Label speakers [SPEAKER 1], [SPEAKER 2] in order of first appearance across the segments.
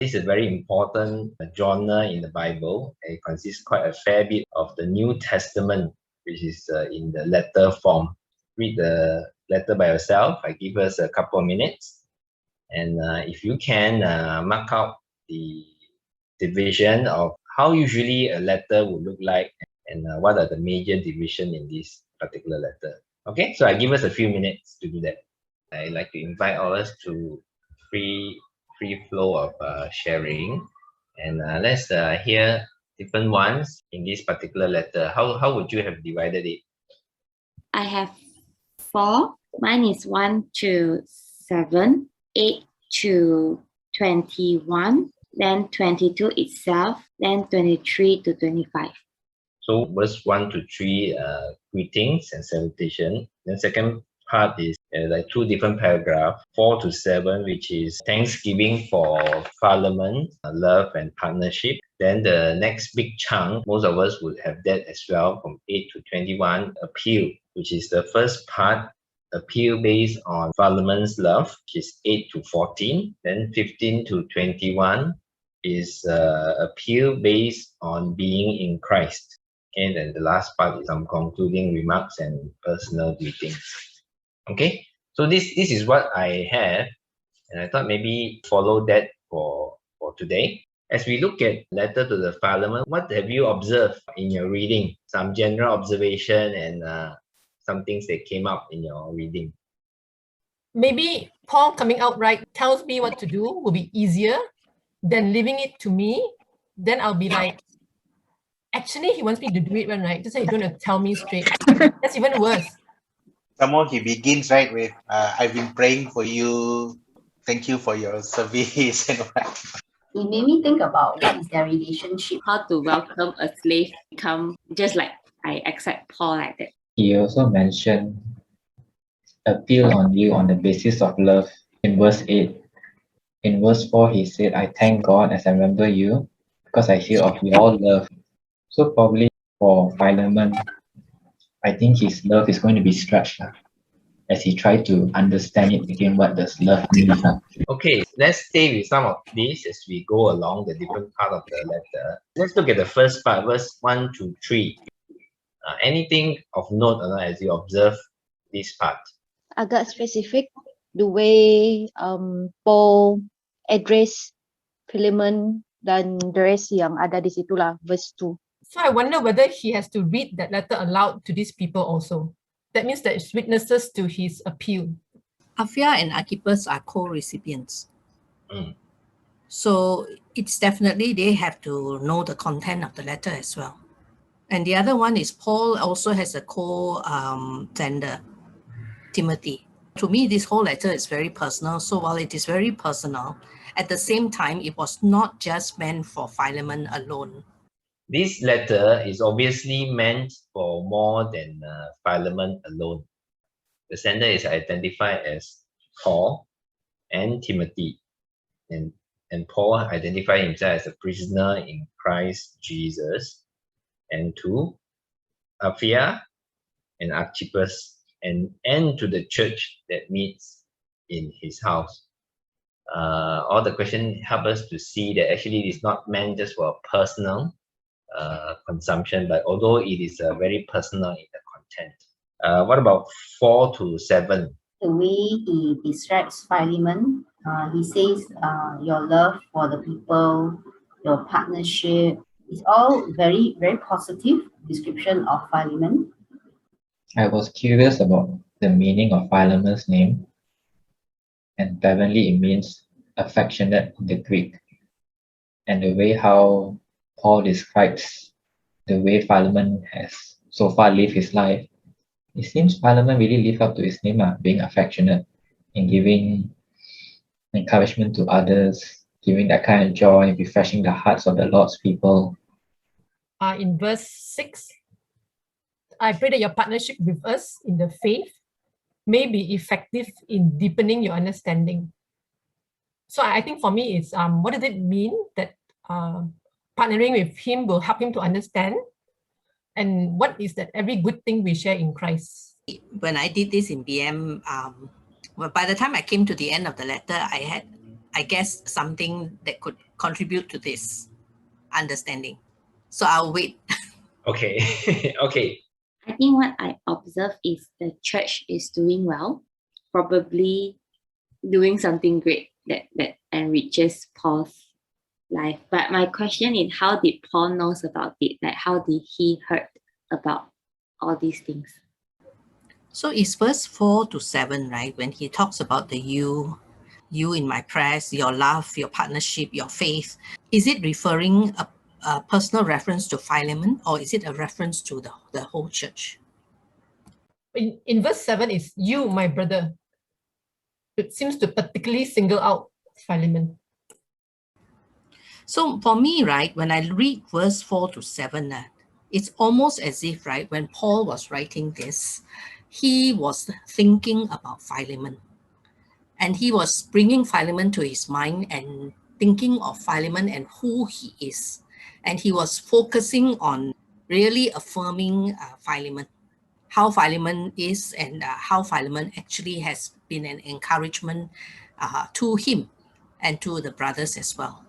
[SPEAKER 1] This is a very important genre in the Bible. It consists quite a fair bit of the New Testament, which is in the letter form. Read the letter by yourself. I give us a couple of minutes. And if you can mark out the division of how usually a letter would look like and what are the major division in this particular letter. Okay, so I give us a few minutes to do that. I like to invite all us to free flow of sharing, and let's hear different ones in this particular letter. How would you have divided it?
[SPEAKER 2] I have 4. Mine is 1 to 7, 8 to 21, then 22 itself, then 23 to 25.
[SPEAKER 1] So verse 1 to 3, greetings and salutation. Then second part is like 2 different paragraphs, 4 to 7, which is thanksgiving for Philemon, love and partnership. Then the next big chunk, most of us would have that as well, from 8 to 21, appeal, which is the first part, appeal based on Philemon's love, which is 8 to 14. Then 15 to 21 is appeal based on being in Christ. And then the last part is some concluding remarks and personal greetings. Okay, so this is what I have, and I thought maybe follow that for today. As we look at letter to the Philemon, what have you observed in your reading? Some general observation and some things that came up in your reading.
[SPEAKER 3] Maybe Paul coming out right tells me what to do will be easier than leaving it to me. Then I'll be like, actually, he wants me to do it one, right? Just say you don't have to tell me straight. That's even worse.
[SPEAKER 4] Some more he begins right with, I've been praying for you. Thank you for your service and what.
[SPEAKER 5] It made me think about what is their relationship.
[SPEAKER 2] How to welcome a slave come just like I accept Paul like that.
[SPEAKER 6] He also mentioned appeal on you on the basis of love in verse 8. In verse 4, he said, I thank God as I remember you because I hear of your love. So probably for Philemon, I think his love is going to be stretched as he tried to understand it again. What does love mean?
[SPEAKER 1] Okay, let's stay with some of these as we go along the different part of the letter. Let's look at the first part, verse 1 to 3. Anything of note as you observe this part?
[SPEAKER 7] Agak specific, the way Paul address Philemon dan the rest yang ada di situ lah, verse 2.
[SPEAKER 3] So I wonder whether he has to read that letter aloud to these people also. That means that it's witnesses to his appeal.
[SPEAKER 8] Apphia and Archippus are co-recipients. So it's definitely they have to know the content of the letter as well. And the other one is Paul also has a co-sender, Timothy. To me, this whole letter is very personal. So while it is very personal, at the same time, it was not just meant for Philemon alone.
[SPEAKER 1] This letter is obviously meant for more than Philemon alone. The sender is identified as Paul and Timothy. And Paul identified himself as a prisoner in Christ Jesus. And to Apphia and Archippus, and to the church that meets in his house. All the questions help us to see that actually it is not meant just for personal consumption, but although it is very personal in the content. What about 4 to 7?
[SPEAKER 5] The way he describes Philemon, he says your love for the people, your partnership, it's all very, very positive description of Philemon.
[SPEAKER 6] I was curious about the meaning of Philemon's name, and apparently it means affectionate in the Greek. And the way how Paul describes the way Philemon has so far lived his life, it seems Philemon really lived up to his name, being affectionate and giving encouragement to others, giving that kind of joy, refreshing the hearts of the Lord's people.
[SPEAKER 3] In verse 6, I pray that your partnership with us in the faith may be effective in deepening your understanding. So I think for me, it's what does it mean that partnering with him will help him to understand? And what is that every good thing we share in Christ?
[SPEAKER 8] When I did this in BM, well, by the time I came to the end of the letter, I had, I guess, something that could contribute to this understanding. So I'll wait.
[SPEAKER 1] Okay. Okay.
[SPEAKER 2] I think what I observe is the church is doing well, probably doing something great that enriches Paul's life. But my question is, how did Paul knows about it? Like, how did he heard about all these things?
[SPEAKER 8] So it's verse 4 to 7, right? When he talks about the you in my prayers, your love, your partnership, your faith. Is it referring a personal reference to Philemon, or is it a reference to the whole church?
[SPEAKER 3] In verse 7 is you, my brother. It seems to particularly single out Philemon.
[SPEAKER 8] So for me, right, when I read verse 4 to 7, it's almost as if, right, when Paul was writing this, he was thinking about Philemon. And he was bringing Philemon to his mind and thinking of Philemon and who he is. And he was focusing on really affirming Philemon, how Philemon is, and how Philemon actually has been an encouragement to him and to the brothers as well.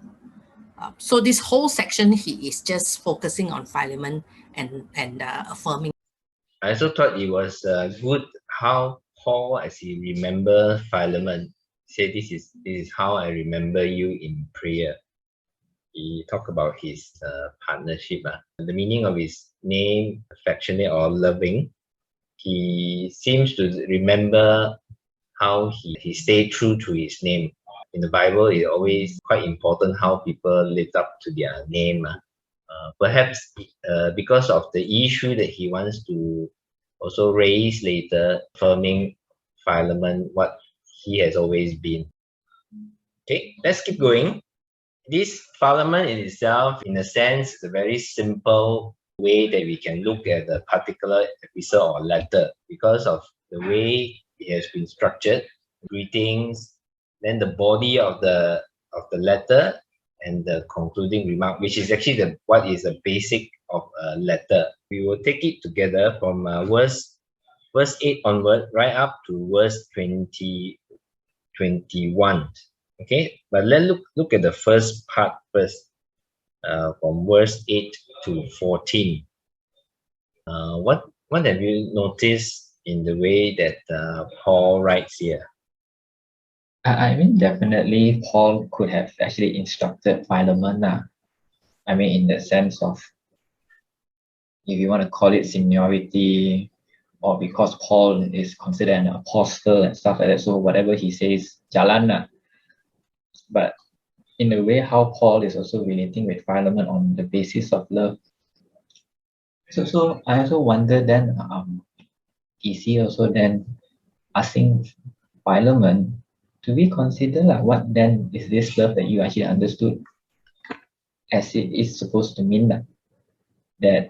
[SPEAKER 8] So this whole section, he is just focusing on Philemon and affirming.
[SPEAKER 1] I also thought it was good how Paul, as he remember Philemon, said this is how I remember you in prayer. He talked about his partnership. The meaning of his name, affectionate or loving. He seems to remember how he stayed true to his name. In the Bible, it's always quite important how people live up to their name. Perhaps because of the issue that he wants to also raise later, affirming Philemon what he has always been. Okay, let's keep going. This Philemon in itself, in a sense, is a very simple way that we can look at the particular epistle or letter because of the way it has been structured. Greetings, then the body of the letter, and the concluding remark, which is actually what is the basic of a letter. We will take it together from verse 8 onward, right up to verse 21. Okay, but let's look at the first part first, from verse 8 to 14. What have you noticed in the way that Paul writes here?
[SPEAKER 6] I mean, definitely Paul could have actually instructed Philemon. I mean, in the sense of, if you want to call it seniority, or because Paul is considered an apostle and stuff like that, so whatever he says, jalan. But in a way, how Paul is also relating with Philemon on the basis of love. So I also wonder then, is he also then asking Philemon to be considered what then is this love that you actually understood as it is supposed to mean? That,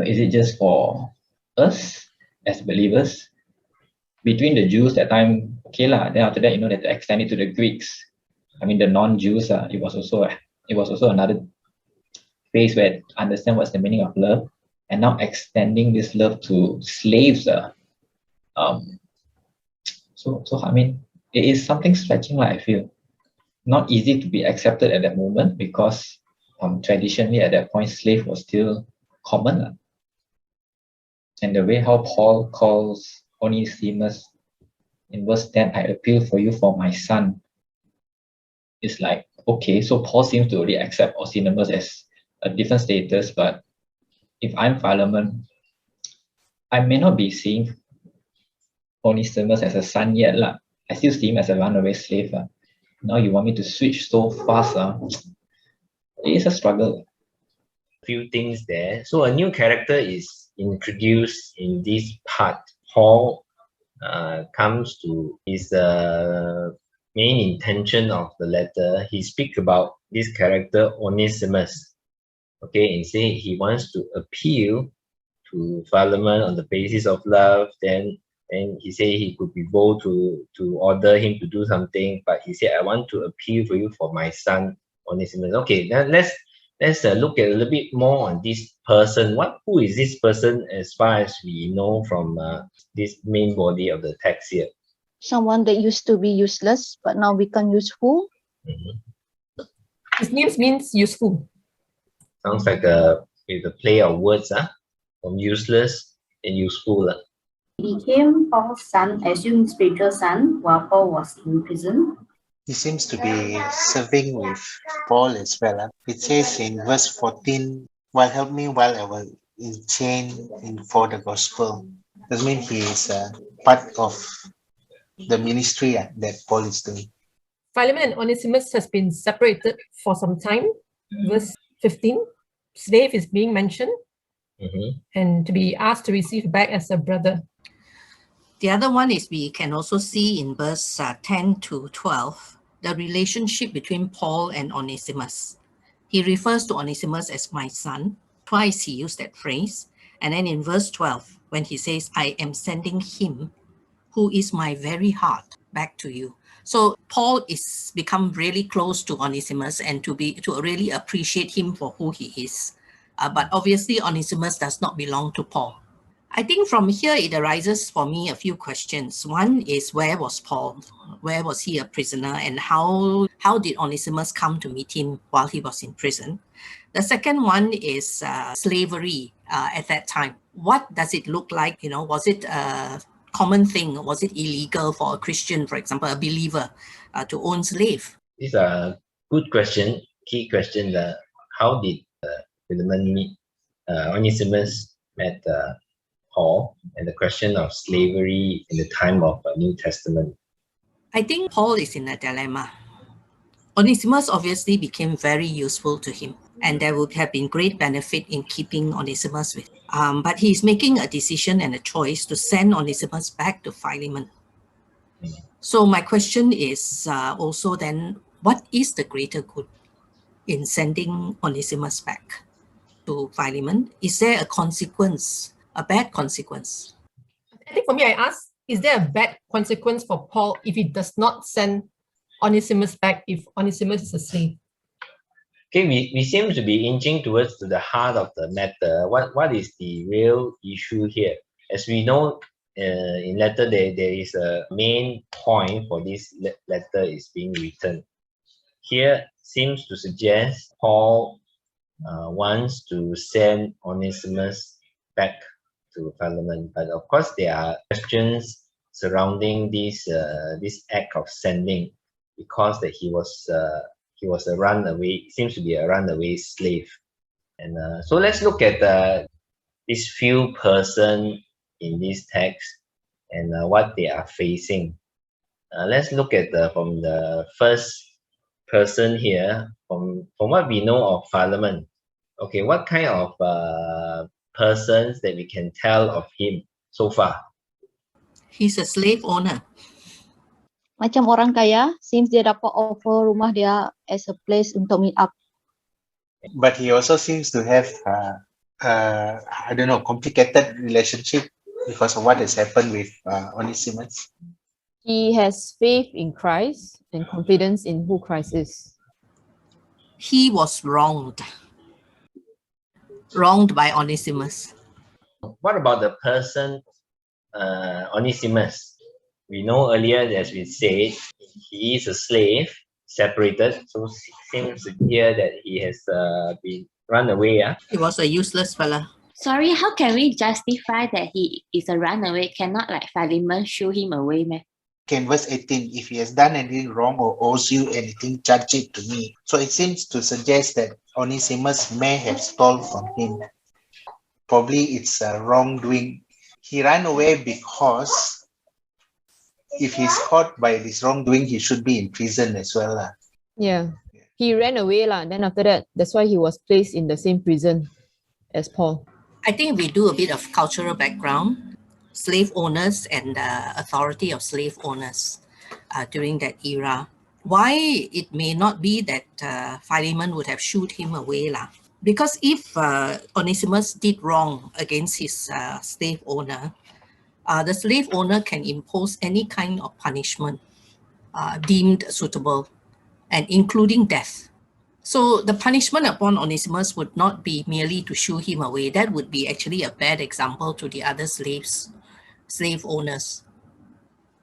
[SPEAKER 6] is it just for us as believers between the Jews that time? Okay lah. Then after that, that to extend it to the Greeks. I mean, the non-Jews. It was also another phase where understand what's the meaning of love, and now extending this love to slaves. So I mean, it is something stretching, I feel. Not easy to be accepted at that moment because traditionally at that point, slave was still common. And the way how Paul calls Onesimus in verse 10, I appeal for you for my son, is like, okay, so Paul seems to already accept Onesimus as a different status, but if I'm Philemon, I may not be seeing Onesimus as a son yet. I still see him as a runaway slave. Now you want me to switch so fast. It is a struggle.
[SPEAKER 1] Few things there. So a new character is introduced in this part. Paul comes to his main intention of the letter. He speaks about this character Onesimus. Okay, and say he wants to appeal to Philemon on the basis of love. Then he said he could be bold to order him to do something, but he said, I want to appeal for you for my son Onesimus. Okay, now let's look at a little bit more on this person. Who is this person as far as we know from this main body of the text here?
[SPEAKER 7] Someone that used to be useless, but now become useful.
[SPEAKER 3] His names means useful.
[SPEAKER 1] Sounds like with a play of words, from useless and useful.
[SPEAKER 5] He became Paul's son, I assume spiritual son, while Paul was in prison.
[SPEAKER 4] He seems to be serving with Paul as well. It says in verse 14, "While help me while I was in chain for the gospel." That means he is part of the ministry that Paul is doing.
[SPEAKER 3] Philemon and Onesimus has been separated for some time. Verse 15, slave is being mentioned and to be asked to receive back as a brother.
[SPEAKER 8] The other one is we can also see in verse 10 to 12, the relationship between Paul and Onesimus. He refers to Onesimus as my son. Twice he used that phrase. And then in verse 12, when he says, I am sending him, who is my very heart, back to you. So Paul is become really close to Onesimus and to really appreciate him for who he is. But obviously Onesimus does not belong to Paul. I think from here it arises for me a few questions. One is, where was Paul? Where was he a prisoner? And how did Onesimus come to meet him while he was in prison? The second one is slavery at that time. What does it look like? Was it a common thing? Was it illegal for a Christian, for example, a believer, to own slave?
[SPEAKER 1] These are good question, key question. How did Philemon meet Onesimus met Paul, and the question of slavery in the time of the New Testament?
[SPEAKER 8] I think Paul is in a dilemma. Onesimus obviously became very useful to him, and there would have been great benefit in keeping Onesimus with him. But he's making a decision and a choice to send Onesimus back to Philemon. So my question is also then, what is the greater good in sending Onesimus back to Philemon? Is there a consequence, a bad consequence?
[SPEAKER 3] I think for me, I ask, is there a bad consequence for Paul if he does not send Onesimus back, if Onesimus is a slave?
[SPEAKER 1] Okay, we seem to be inching towards the heart of the matter. What is the real issue here? As we know, in letter there is a main point for this letter is being written. Here seems to suggest Paul wants to send Onesimus back to Philemon, but of course there are questions surrounding this act of sending, because that he was a runaway, seems to be a runaway slave. And so let's look at these few person in this text and what they are facing. Let's look at from the first person here, from what we know of Philemon. Okay, what kind of persons that we can tell of him so far?
[SPEAKER 8] He's a slave owner.
[SPEAKER 7] Macam orang kaya, seems dia dapat offer rumah dia as a place untuk meet up.
[SPEAKER 4] But he also seems to have, I don't know, complicated relationship because of what has happened with Onesimus.
[SPEAKER 9] He has faith in Christ and confidence in who Christ is.
[SPEAKER 8] He was wronged by Onesimus.
[SPEAKER 1] What about the person Onesimus? We know earlier, as we said, he is a slave, separated. So it seems here that he has been run away.
[SPEAKER 8] He was a useless fella.
[SPEAKER 2] Sorry, how can we justify that he is a runaway? Cannot like Philemon shoo him away, man?
[SPEAKER 4] Okay, in verse 18, if he has done anything wrong or owes you anything, charge it to me. So it seems to suggest that Onesimus may have stolen from him. Probably it's a wrongdoing. He ran away because if he's caught by this wrongdoing, he should be in prison as well.
[SPEAKER 9] Yeah. He ran away then after that, that's why he was placed in the same prison as Paul.
[SPEAKER 8] I think we do a bit of cultural background. Slave owners and the authority of slave owners during that era. Why it may not be that Philemon would have shooed him away. Because if Onesimus did wrong against his slave owner, the slave owner can impose any kind of punishment deemed suitable, and including death. So the punishment upon Onesimus would not be merely to shoo him away. That would be actually a bad example to the other slave owners.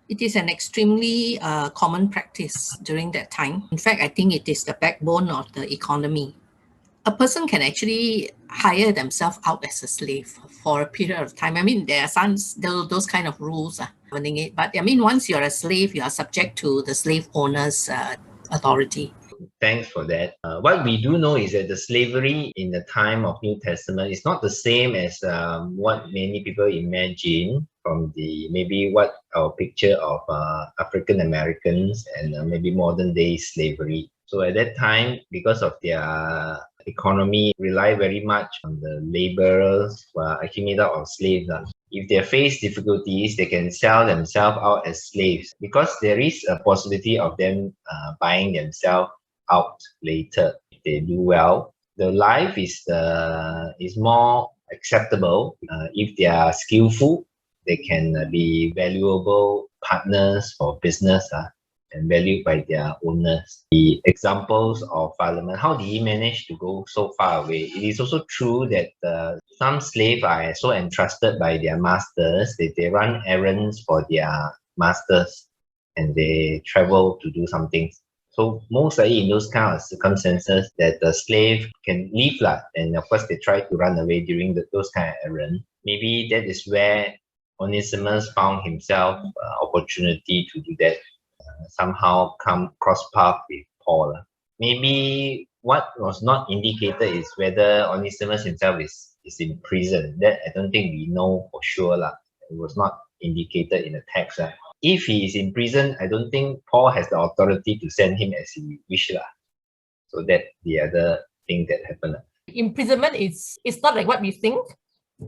[SPEAKER 8] It is an extremely common practice during that time. In fact, I think it is the backbone of the economy. A person can actually hire themselves out as a slave for a period of time. I mean, there are some those kind of rules governing it. But I mean, once you're a slave, you are subject to the slave owner's authority.
[SPEAKER 1] Thanks for that. What we do know is that the slavery in the time of New Testament is not the same as what many people imagine from the maybe what our picture of African Americans and maybe modern day slavery. So at that time, because of their economy rely very much on the laborers who are actually made out of slaves. If they face difficulties, they can sell themselves out as slaves because there is a possibility of them buying themselves out later if they do well. The life is more acceptable if they are skillful. They can be valuable partners for business and valued by their owners. The examples of Philemon, how did he manage to go so far away? It is also true that some slaves are so entrusted by their masters that they run errands for their masters and they travel to do something. So most likely in those kind of circumstances that the slave can leave and of course they try to run away during those kind of errands. Maybe that is where Onesimus found himself opportunity to do that. Somehow come cross path with Paul. Maybe what was not indicated is whether Onesimus himself is in prison. That I don't think we know for sure. It was not indicated in the text. If he is in prison, I don't think Paul has the authority to send him as he wish. So that's the other thing that happened.
[SPEAKER 3] Imprisonment it's not like what we think.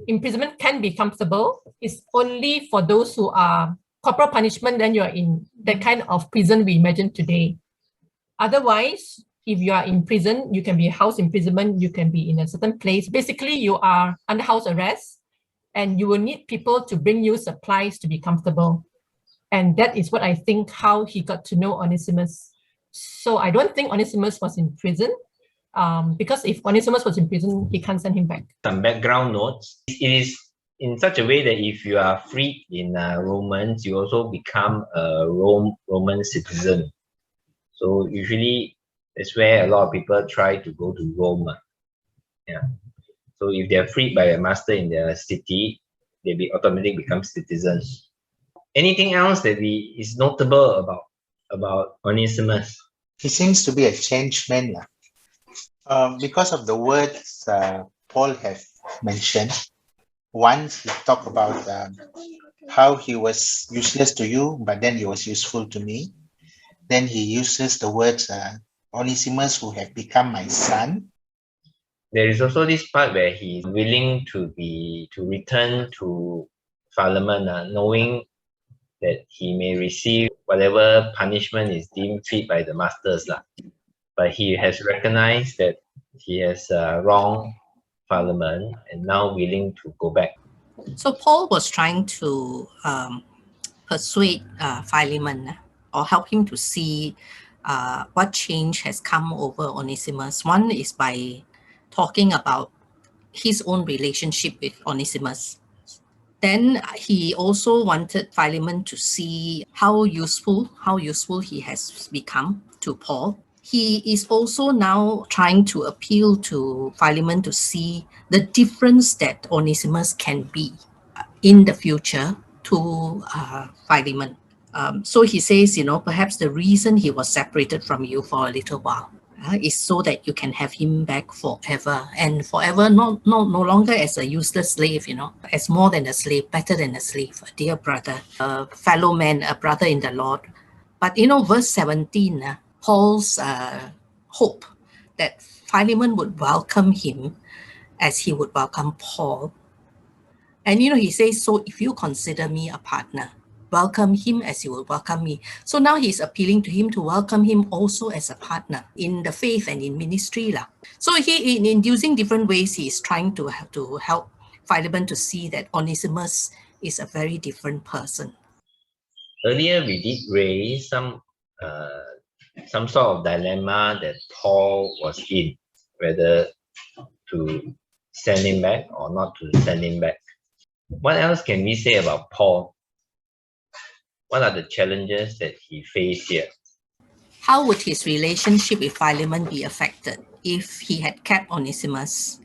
[SPEAKER 3] Imprisonment can be comfortable. It's only for those who are corporal punishment, then you're in that kind of prison we imagine today. Otherwise, if you are in prison, you can be house imprisonment, you can be in a certain place. Basically, you are under house arrest and you will need people to bring you supplies to be comfortable. And that is what I think how he got to know Onesimus. So I don't think Onesimus was in prison because if Onesimus was in prison, he can't send him back.
[SPEAKER 1] Some background notes. It is in such a way that if you are freed in Romans, you also become a Roman citizen. So usually that's where a lot of people try to go to Rome. Yeah. So if they're freed by a master in their city, they automatically become citizens. Anything else that is notable about Onesimus?
[SPEAKER 4] He seems to be a changed man. Because of the words Paul have mentioned, once he talked about how he was useless to you, but then he was useful to me. Then he uses the words Onesimus, who have become my son.
[SPEAKER 1] There is also this part where he's willing to return to Philemon, knowing that he may receive whatever punishment is deemed fit by the masters. But he has recognized that he has wronged Philemon and now willing to go back.
[SPEAKER 8] So Paul was trying to persuade Philemon or help him to see what change has come over Onesimus. One is by talking about his own relationship with Onesimus. Then he also wanted Philemon to see how useful he has become to Paul. He is also now trying to appeal to Philemon to see the difference that Onesimus can be in the future to Philemon. So he says, perhaps the reason he was separated from you for a little while is so that you can have him back forever, and forever no longer as a useless slave, as more than a slave, better than a slave, a dear brother, a fellow man, a brother in the Lord. But verse 17, Paul's hope that Philemon would welcome him as he would welcome Paul. And he says, so if you consider me a partner, welcome him as you will welcome me. So now he's appealing to him to welcome him also as a partner in the faith and in ministry. So he, in using different ways, he's trying to help Philemon to see that Onesimus is a very different person.
[SPEAKER 1] Earlier, we did raise some sort of dilemma that Paul was in, whether to send him back or not to send him back. What else can we say about Paul? what are the challenges that he faced here?
[SPEAKER 8] How would his relationship with Philemon be affected if he had kept Onesimus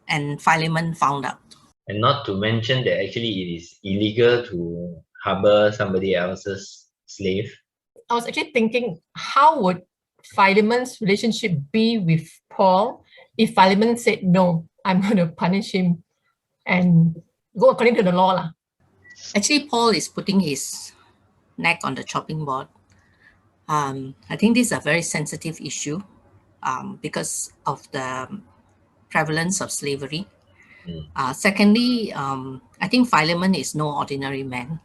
[SPEAKER 8] and Philemon found out?
[SPEAKER 1] And not to mention that actually it is illegal to harbor somebody else's slave.
[SPEAKER 3] I was actually thinking, how would Philemon's relationship be with Paul if Philemon said, no, I'm going to punish him and go according to the law lah?
[SPEAKER 8] Actually, Paul is putting his neck on the chopping board. I think this is a very sensitive issue because of the prevalence of slavery. Secondly, I think Philemon is no ordinary man.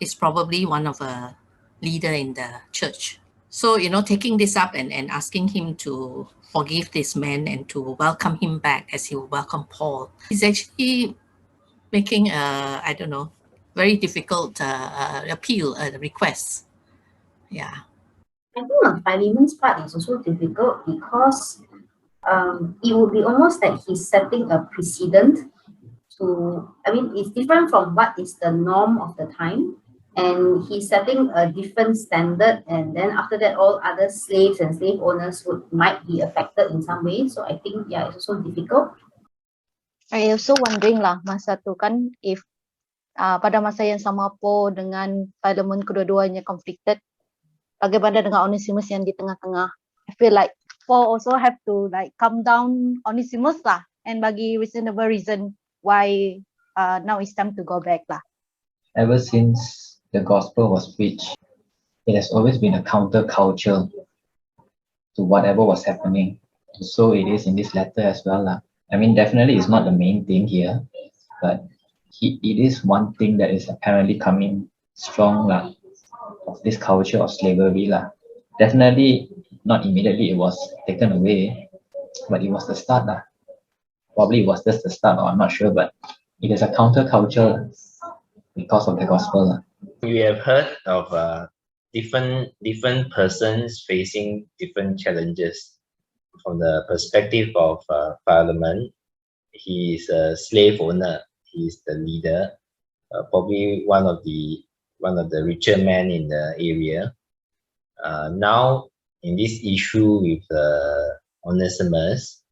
[SPEAKER 8] He's probably one of a leader in the church. So, taking this up and asking him to forgive this man and to welcome him back as he will welcome Paul, he's actually making I don't know, very difficult appeal, request. Yeah.
[SPEAKER 5] I think on Philemon's part is also difficult because it would be almost like he's setting a precedent it's different from what is the norm of the time. And he's setting a different standard, and then after that, all other slaves and slave owners might be affected in some way. So I think, yeah, it's also difficult.
[SPEAKER 7] I also wondering lah, masa tu kan, if pada masa yang sama po dengan Philemon kedua-duanya conflicted, bagaimana dengan Onesimus yang di tengah-tengah? I feel like Paul also have to like calm down Onesimus lah, and bagi reasonable reason why now it's time to go back lah.
[SPEAKER 6] Ever since the gospel was preached, it has always been a counter-culture to whatever was happening. So it is in this letter as well lah. I mean, definitely it's not the main thing here, but it is one thing that is apparently coming strong lah, of this culture of slavery lah. Definitely not immediately it was taken away, but it was the start lah. Probably it was just the start, or I'm not sure, but it is a counter-culture because of the gospel lah.
[SPEAKER 1] We have heard of different persons facing different challenges. From the perspective of Philemon, he is a slave owner. He is the leader, probably one of the richer men in the area. Now, in this issue with Onesimus,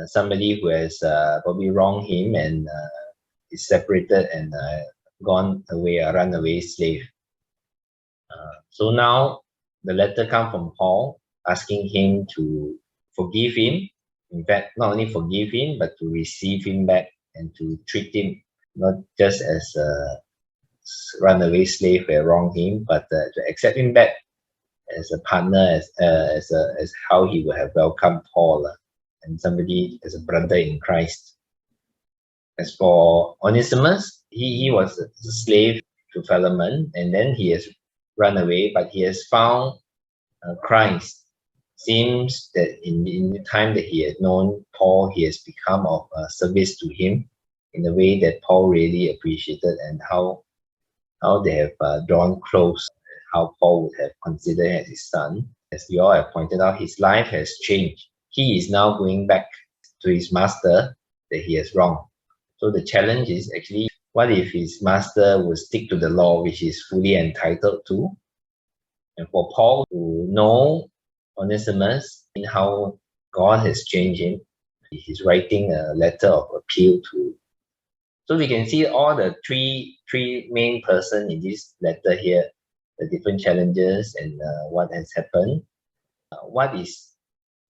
[SPEAKER 1] somebody who has probably wronged him and is separated and gone away, a runaway slave. So now the letter comes from Paul asking him to forgive him. In fact, not only forgive him, but to receive him back and to treat him not just as a runaway slave who wronged him, but to accept him back as a partner, as how he would have welcomed Paul and somebody as a brother in Christ. As for Onesimus, he was a slave to Philemon, and then he has run away, but he has found Christ. Seems that in the time that he had known Paul, he has become of service to him in a way that Paul really appreciated, and how they have drawn close, how Paul would have considered as his son. As you all have pointed out, his life has changed. He is now going back to his master that he has wronged. So the challenge is actually, what if his master would stick to the law, which he is fully entitled to? And for Paul to know Onesimus in how God has changed him, he's writing a letter of appeal to. So we can see all the three main persons in this letter here, the different challenges and what has happened. What is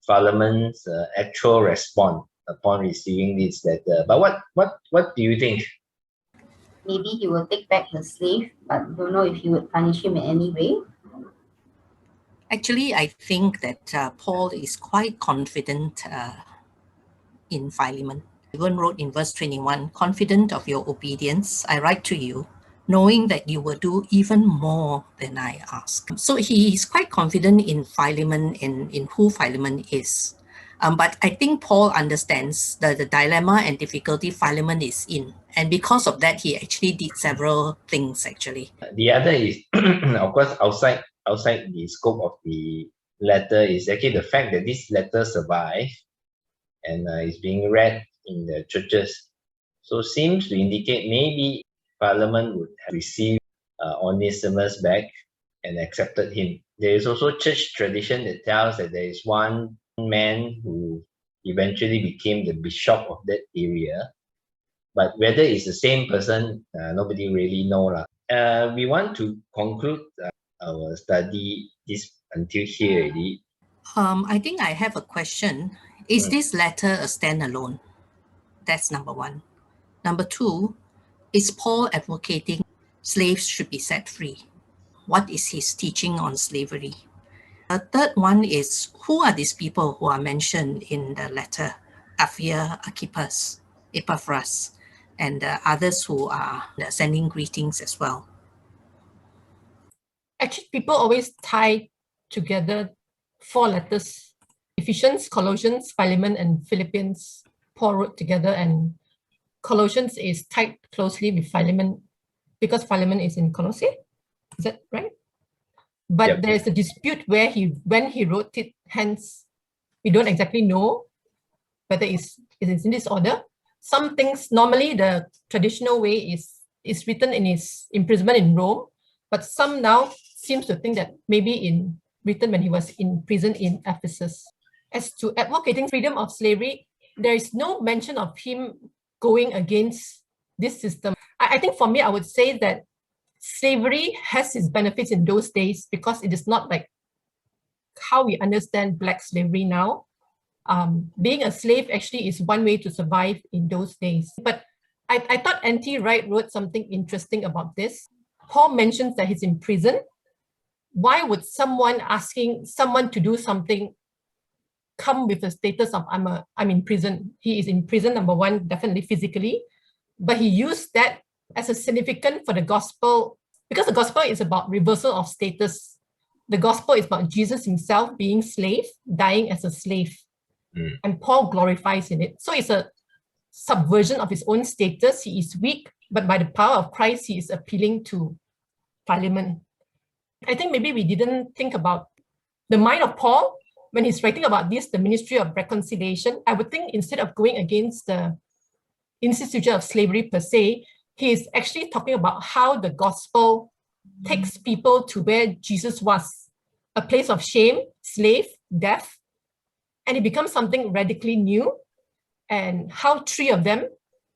[SPEAKER 1] Philemon's actual response upon receiving this letter? But what do you think?
[SPEAKER 5] Maybe he will take back the slave, but don't know if he would punish him in any way.
[SPEAKER 8] Actually, I think that Paul is quite confident in Philemon. He even wrote in verse 21, "Confident of your obedience, I write to you, knowing that you will do even more than I ask." So he is quite confident in Philemon, in who Philemon is. But I think Paul understands the dilemma and difficulty Philemon is in. And because of that, he actually did several things, actually.
[SPEAKER 1] The other is, of course, outside the scope of the letter is actually the fact that this letter survived and is being read in the churches. So seems to indicate maybe Philemon would have received Onesimus back and accepted him. There is also church tradition that tells that there is one man who eventually became the bishop of that area. But whether it's the same person, nobody really know. We want to conclude our study until here already.
[SPEAKER 8] I think I have a question. Is this letter a standalone? That's number one. Number two, is Paul advocating slaves should be set free? What is his teaching on slavery? The third one is, who are these people who are mentioned in the letter? Apphia, Archippus, Epaphras, and others who are sending greetings as well.
[SPEAKER 3] Actually, people always tie together 4 letters. Ephesians, Colossians, Philemon, and Philippians. Paul wrote together, and Colossians is tied closely with Philemon because Philemon is in Colossae. Is that right? But
[SPEAKER 1] Yep.
[SPEAKER 3] there's a dispute when he wrote it, hence we don't exactly know whether it's in this order. Some things, normally the traditional way is written in his imprisonment in Rome, but some now seems to think that maybe written when he was in prison in Ephesus. As to advocating freedom of slavery, there is no mention of him going against this system. I think for me, I would say that slavery has its benefits in those days because it is not like how we understand Black slavery now. Being a slave actually is one way to survive in those days. But I thought N.T. Wright wrote something interesting about this. Paul mentions that he's in prison. Why would someone asking someone to do something come with the status of I'm in prison? He is in prison, number one, definitely physically, but he used that as a significant for the gospel, because the gospel is about reversal of status. The gospel is about Jesus himself being slave, dying as a slave. And Paul glorifies in it. So it's a subversion of his own status. He is weak, but by the power of Christ, he is appealing to Philemon. I think maybe we didn't think about the mind of Paul when he's writing about this, the ministry of reconciliation. I would think instead of going against the institution of slavery per se, he is actually talking about how the gospel takes people to where Jesus was, a place of shame, slave, death, and it becomes something radically new. And how 3 of them,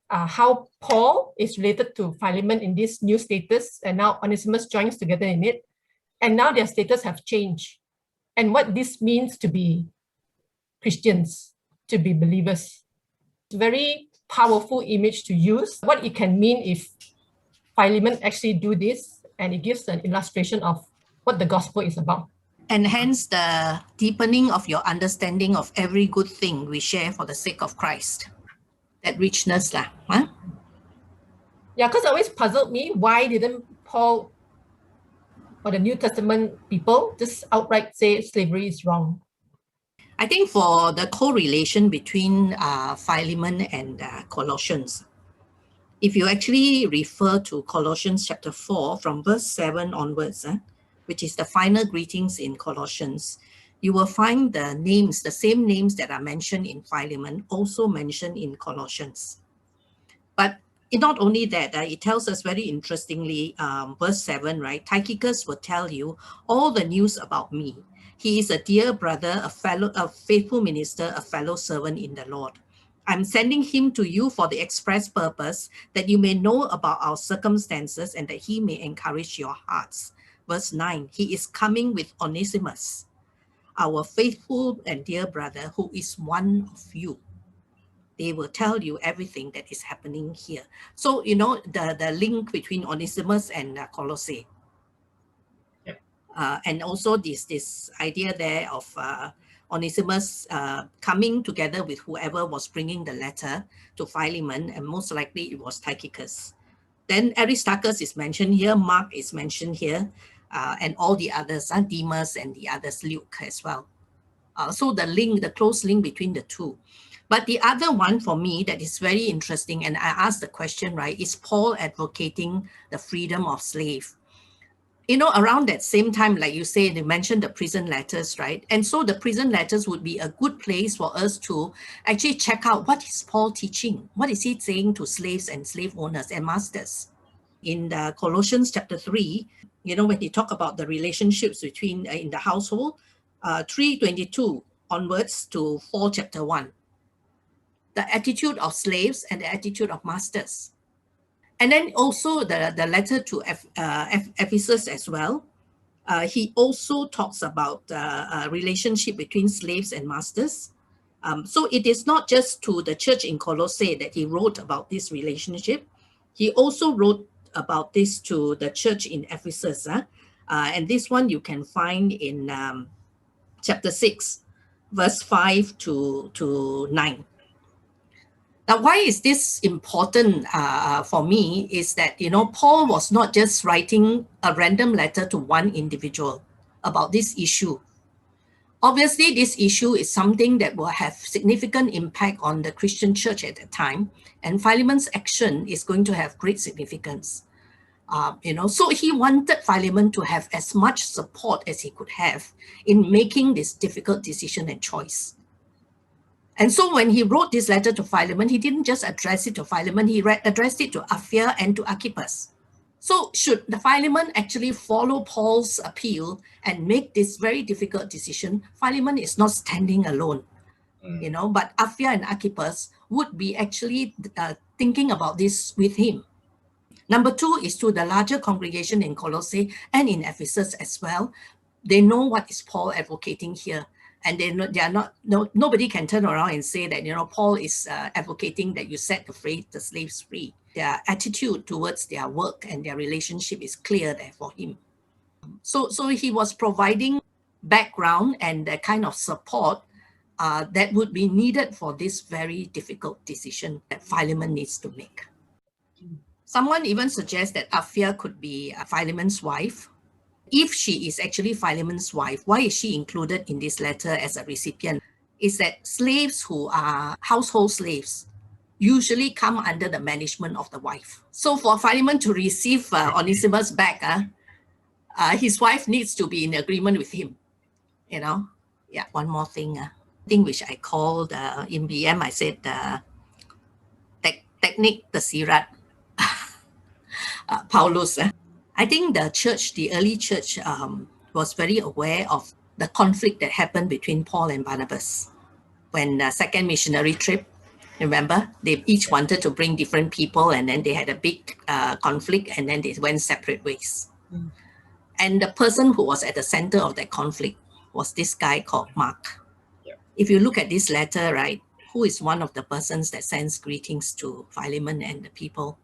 [SPEAKER 3] how Paul is related to Philemon in this new status, and now Onesimus joins together in it, and now their status have changed. And what this means to be Christians, to be believers. It's a very powerful image to use. What it can mean if Philemon actually do this, and it gives an illustration of what the gospel is about.
[SPEAKER 8] And hence the deepening of your understanding of every good thing we share for the sake of Christ. That richness lah. Huh?
[SPEAKER 3] Yeah, because it always puzzled me, why didn't Paul or the New Testament people just outright say slavery is wrong?
[SPEAKER 8] I think for the correlation between Philemon and Colossians, if you actually refer to Colossians chapter 4 from verse 7 onwards, which is the final greetings in Colossians, you will find the names, the same names that are mentioned in Philemon, also mentioned in Colossians. But not only that, it tells us very interestingly, verse 7, right? Tychicus will tell you all the news about me. He is a dear brother, a faithful minister, a fellow servant in the Lord. I'm sending him to you for the express purpose that you may know about our circumstances and that he may encourage your hearts. Verse 9, he is coming with Onesimus, our faithful and dear brother, who is one of you. They will tell you everything that is happening here. So, you know, the link between Onesimus and Colossae. And also this idea there of Onesimus coming together with whoever was bringing the letter to Philemon, and most likely it was Tychicus. Then Aristarchus is mentioned here, Mark is mentioned here, and all the others, Demas and the others, Luke as well. So the close link between the two. But the other one for me that is very interesting, and I asked the question, right, is Paul advocating the freedom of slave? You know, around that same time, like you say, they mentioned the prison letters, right? And so the prison letters would be a good place for us to actually check out what is Paul teaching? What is he saying to slaves and slave owners and masters? in the Colossians chapter 3, when he talk about the relationships between in the household, 3:22 onwards to 4 chapter 1. The attitude of slaves and the attitude of masters. And then also the letter to Ephesus as well. He also talks about a relationship between slaves and masters. So it is not just to the church in Colossae that he wrote about this relationship. He also wrote about this to the church in Ephesus. And this one you can find in chapter 6, verse 5 to 9. Now, why is this important for me is that, Paul was not just writing a random letter to one individual about this issue. Obviously, this issue is something that will have significant impact on the Christian church at that time, and Philemon's action is going to have great significance. So he wanted Philemon to have as much support as he could have in making this difficult decision and choice. And so when he wrote this letter to Philemon, he didn't just address it to Philemon, he addressed it to Apphia and to Archippus. So should the Philemon actually follow Paul's appeal and make this very difficult decision, Philemon is not standing alone, but Apphia and Archippus would be actually thinking about this with him. Number 2 is to the larger congregation in Colossae and in Ephesus as well. They know what is Paul advocating here. And nobody can turn around and say that, Paul is advocating that you set the slaves free. Their attitude towards their work and their relationship is clear there for him. So he was providing background and the kind of support that would be needed for this very difficult decision that Philemon needs to make. Someone even suggests that Apphia could be Philemon's wife. If she is actually Philemon's wife, why is she included in this letter as a recipient? Is that slaves who are household slaves usually come under the management of the wife. So for Philemon to receive Onesimus back, his wife needs to be in agreement with him. Yeah, one more thing which I called in BM, I said technique tersirat Paulus. I think the early church was very aware of the conflict that happened between Paul and Barnabas. When the second missionary trip, remember, they each wanted to bring different people and then they had a big conflict and then they went separate ways. And the person who was at the center of that conflict was this guy called Mark. If you look at this letter, right, who is one of the persons that sends greetings to Philemon and the people?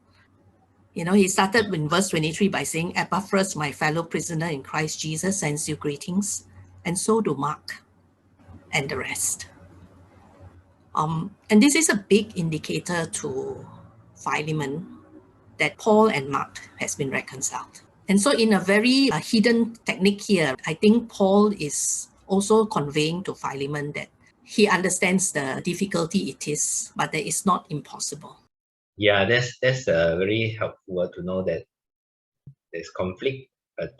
[SPEAKER 8] He started in verse 23 by saying, Epaphras, my fellow prisoner in Christ Jesus, sends you greetings, and so do Mark and the rest. And this is a big indicator to Philemon that Paul and Mark has been reconciled. And so in a very hidden technique here, I think Paul is also conveying to Philemon that he understands the difficulty it is, but that it's not impossible.
[SPEAKER 1] Yeah, that's very helpful to know that there's conflict, but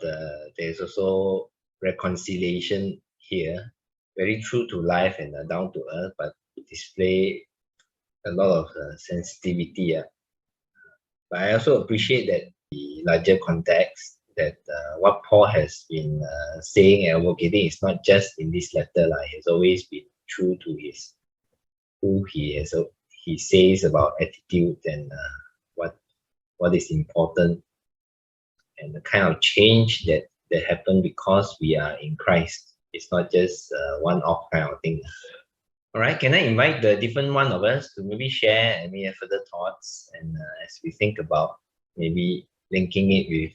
[SPEAKER 1] there's also reconciliation here. Very true to life and down to earth, but display a lot of sensitivity. But I also appreciate that the larger context, that what Paul has been saying and advocating is not just in this letter. He has always been true to who he is. So he says about attitude and what is important and the kind of change that happened because we are in Christ. It's not just one-off kind of thing. All right, can I invite the different one of us to maybe share any further thoughts, and as we think about maybe linking it with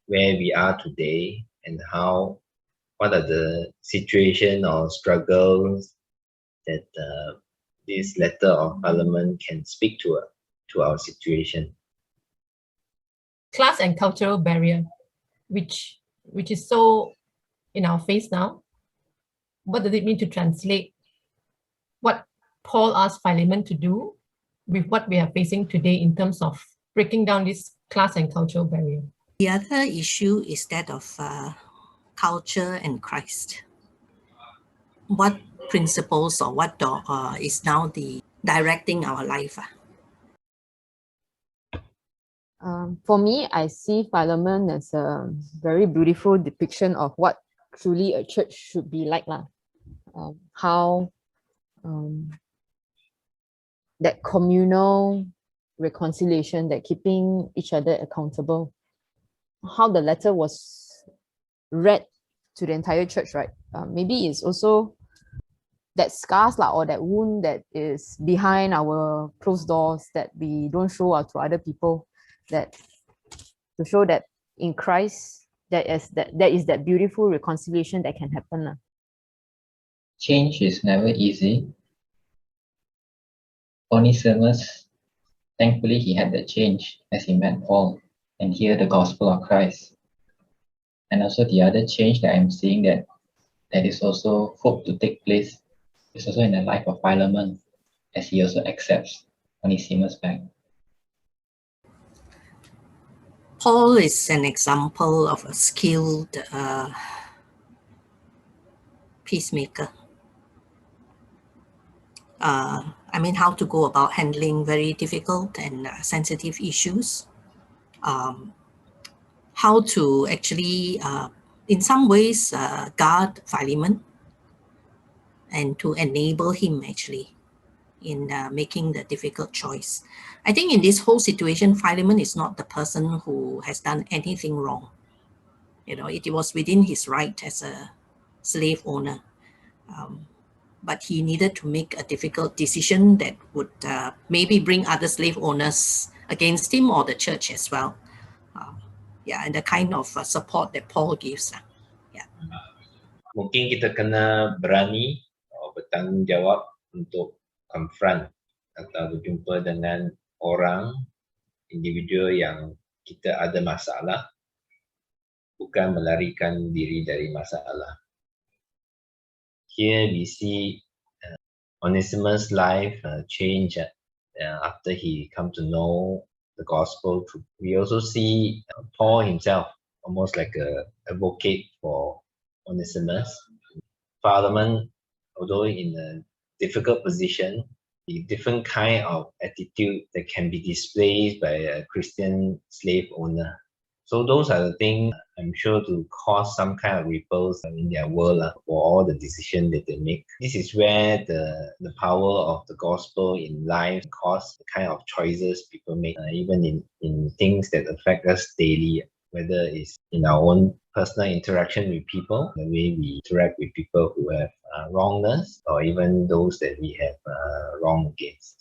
[SPEAKER 1] where we are today and what are the situation or struggles that this letter of Philemon can speak to our situation.
[SPEAKER 3] Class and cultural barrier, which is so in our face now. What does it mean to translate what Paul asked Philemon to do with what we are facing today in terms of breaking down this class and cultural barrier?
[SPEAKER 8] The other issue is that of culture and Christ. What principles or what is now the directing our life?
[SPEAKER 9] For me, I see Philemon as a very beautiful depiction of what truly a church should be like. How that communal reconciliation, that keeping each other accountable, how the letter was read to the entire church, right? Maybe it's also that scars or that wound that is behind our closed doors that we don't show out to other people, that to show that in Christ there is that beautiful reconciliation that can happen.
[SPEAKER 6] Change is never easy. Onesimus, thankfully, he had the change as he met Paul and hear the gospel of Christ. And also the other change that I'm seeing that is also hope to take place is also in the life of Philemon, as he also accepts Onesimus back.
[SPEAKER 8] Paul is an example of a skilled peacemaker. I mean, how to go about handling very difficult and sensitive issues. How to actually, in some ways, guard Philemon and to enable him actually in making the difficult choice. I think in this whole situation, Philemon is not the person who has done anything wrong. You know, it was within his right as a slave owner. But he needed to make a difficult decision that would maybe bring other slave owners against him or the church as well. Yeah, and the kind of support that Paul gives.
[SPEAKER 1] Mungkin kita kena berani bertanggung jawab untuk confront atau berjumpa dengan orang, individu yang kita ada masalah, bukan melarikan diri dari masalah. Here we see Onesimus' life change after he come to know the gospel. We also see Paul himself almost like a advocate for Onesimus. Philemon, although in a difficult position, a different kind of attitude that can be displayed by a Christian slave owner. So those are the things I'm sure to cause some kind of ripples in their world for all the decisions that they make. This is where the power of the gospel in life cause the kind of choices people make, even in things that affect us daily, whether it's in our own personal interaction with people, the way we interact with people who have wronged us, or even those that we have wronged against.